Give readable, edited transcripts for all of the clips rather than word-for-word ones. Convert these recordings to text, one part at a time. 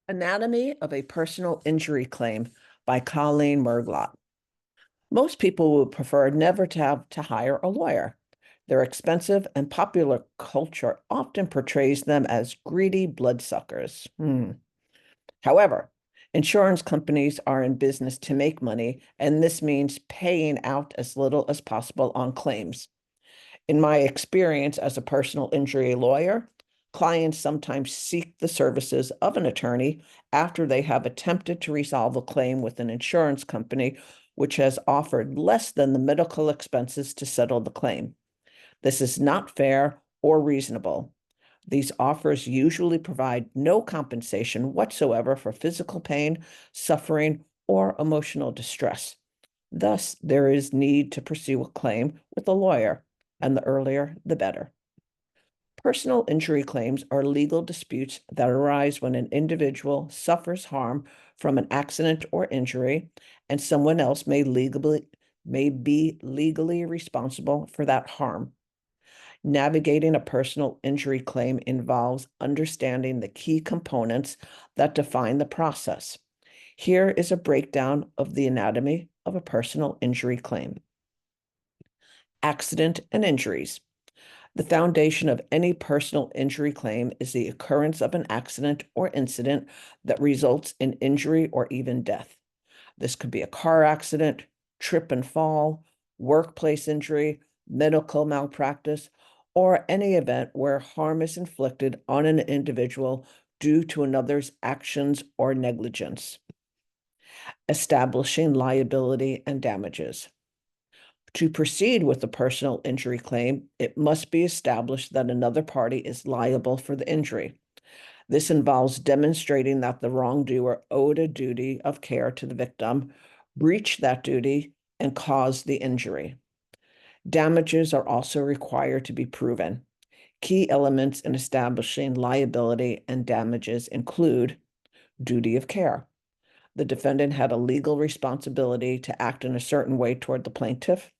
Anatomy of a Personal Injury Claim by Colleen Mriglot. Most people would prefer never to have to hire a lawyer. Their expensive and popular culture often portrays them as greedy bloodsuckers. However, insurance companies are in business to make money, and this means paying out as little as possible on claims. In my experience as a personal injury lawyer, clients sometimes seek the services of an attorney after they have attempted to resolve a claim with an insurance company, which has offered less than the medical expenses to settle the claim. This is not fair or reasonable. These offers usually provide no compensation whatsoever for physical pain, suffering, or emotional distress. Thus, there is need to pursue a claim with a lawyer, and the earlier, the better. Personal injury claims are legal disputes that arise when an individual suffers harm from an accident or injury, and someone else may be legally responsible for that harm. Navigating a personal injury claim involves understanding the key components that define the process. Here is a breakdown of the anatomy of a personal injury claim. Accident and injuries. The foundation of any personal injury claim is the occurrence of an accident or incident that results in injury or even death. This could be a car accident, trip and fall, workplace injury, medical malpractice, or any event where harm is inflicted on an individual due to another's actions or negligence. Establishing liability and damages. To proceed with a personal injury claim, it must be established that another party is liable for the injury. This involves demonstrating that the wrongdoer owed a duty of care to the victim, breached that duty, and caused the injury. Damages are also required to be proven. Key elements in establishing liability and damages include duty of care. The defendant had a legal responsibility to act in a certain way toward the plaintiff.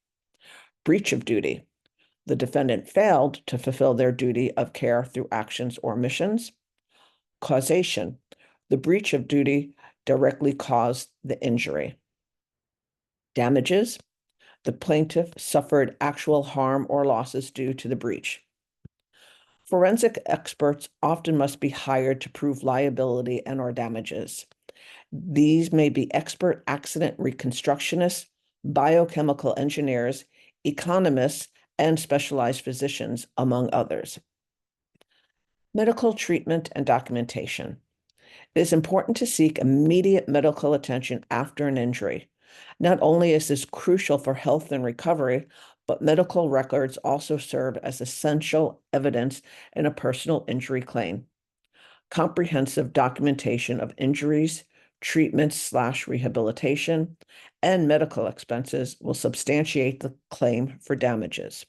Breach of duty. The defendant failed to fulfill their duty of care through actions or omissions. Causation. The breach of duty directly caused the injury. Damages. The plaintiff suffered actual harm or losses due to the breach. Forensic experts often must be hired to prove liability and/or damages. These may be expert accident reconstructionists, biochemical engineers, economists, and specialized physicians, among others. Medical treatment and documentation. It is important to seek immediate medical attention after an injury. Not only is this crucial for health and recovery, but medical records also serve as essential evidence in a personal injury claim. Comprehensive documentation of injuries, treatments/rehabilitation, and medical expenses will substantiate the claim for damages.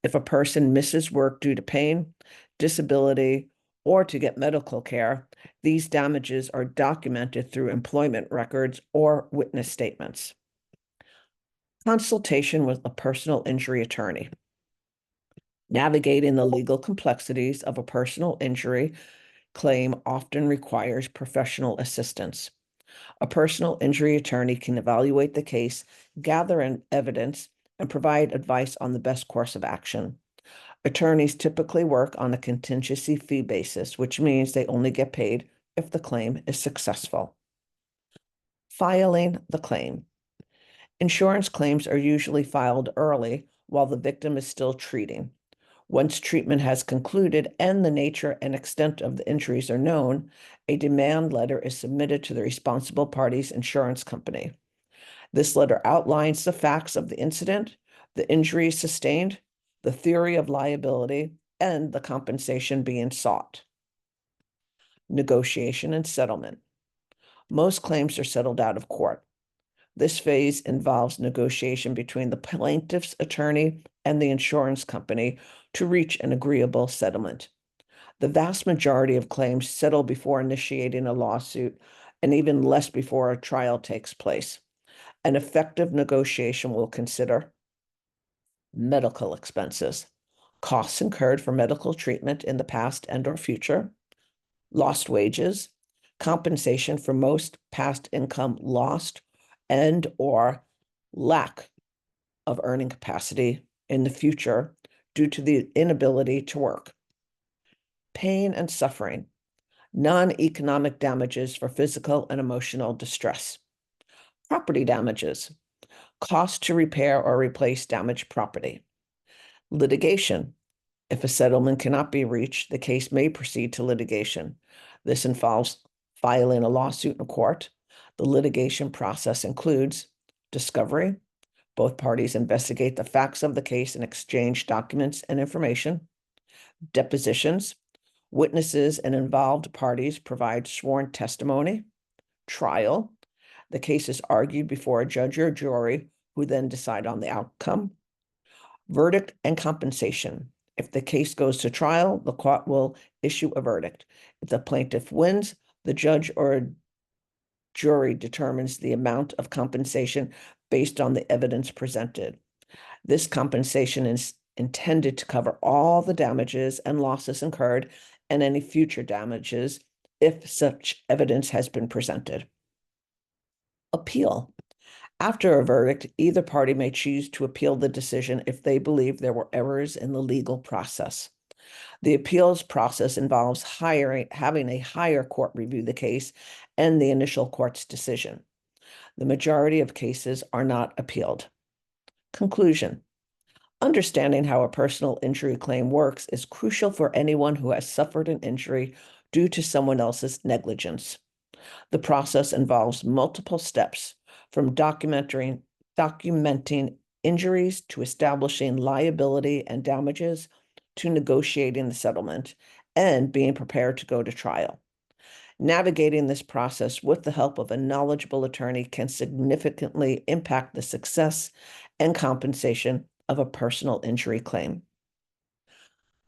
If a person misses work due to pain, disability, or to get medical care, these damages are documented through employment records or witness statements. Consultation with a personal injury attorney. Navigating the legal complexities of a personal injury claim often requires professional assistance. A personal injury attorney can evaluate the case, gather evidence, and provide advice on the best course of action. Attorneys typically work on a contingency fee basis, which means they only get paid if the claim is successful. Filing the claim. Insurance claims are usually filed early while the victim is still treating. Once treatment has concluded and the nature and extent of the injuries are known, a demand letter is submitted to the responsible party's insurance company. This letter outlines the facts of the incident, the injuries sustained, the theory of liability, and the compensation being sought. Negotiation and settlement. Most claims are settled out of court. This phase involves negotiation between the plaintiff's attorney and the insurance company to reach an agreeable settlement. The vast majority of claims settle before initiating a lawsuit, and even less before a trial takes place. An effective negotiation will consider medical expenses, costs incurred for medical treatment in the past and/or future, lost wages, compensation for most past income lost and or lack of earning capacity in the future due to the inability to work. Pain and suffering, non-economic damages for physical and emotional distress. Property damages, cost to repair or replace damaged property. Litigation, if a settlement cannot be reached, the case may proceed to litigation. This involves filing a lawsuit in court. The litigation process includes discovery. Both parties investigate the facts of the case and exchange documents and information. Depositions. Witnesses and involved parties provide sworn testimony. Trial. The case is argued before a judge or jury who then decide on the outcome. Verdict and compensation. If the case goes to trial, the court will issue a verdict. If the plaintiff wins, the judge or jury determines the amount of compensation based on the evidence presented. This compensation is intended to cover all the damages and losses incurred and any future damages if such evidence has been presented. Appeal. After a verdict, either party may choose to appeal the decision if they believe there were errors in the legal process. The appeals process involves having a higher court review the case and the initial court's decision. The majority of cases are not appealed. Conclusion. Understanding how a personal injury claim works is crucial for anyone who has suffered an injury due to someone else's negligence. The process involves multiple steps, from documenting injuries to establishing liability and damages to negotiating the settlement and being prepared to go to trial. Navigating this process with the help of a knowledgeable attorney can significantly impact the success and compensation of a personal injury claim.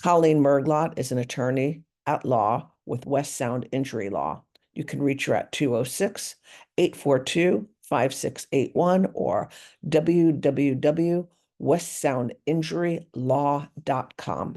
Colleen Mriglot is an attorney at law with West Sound Injury Law. You can reach her at 206-842-5681 or www.westsoundinjurylaw.com.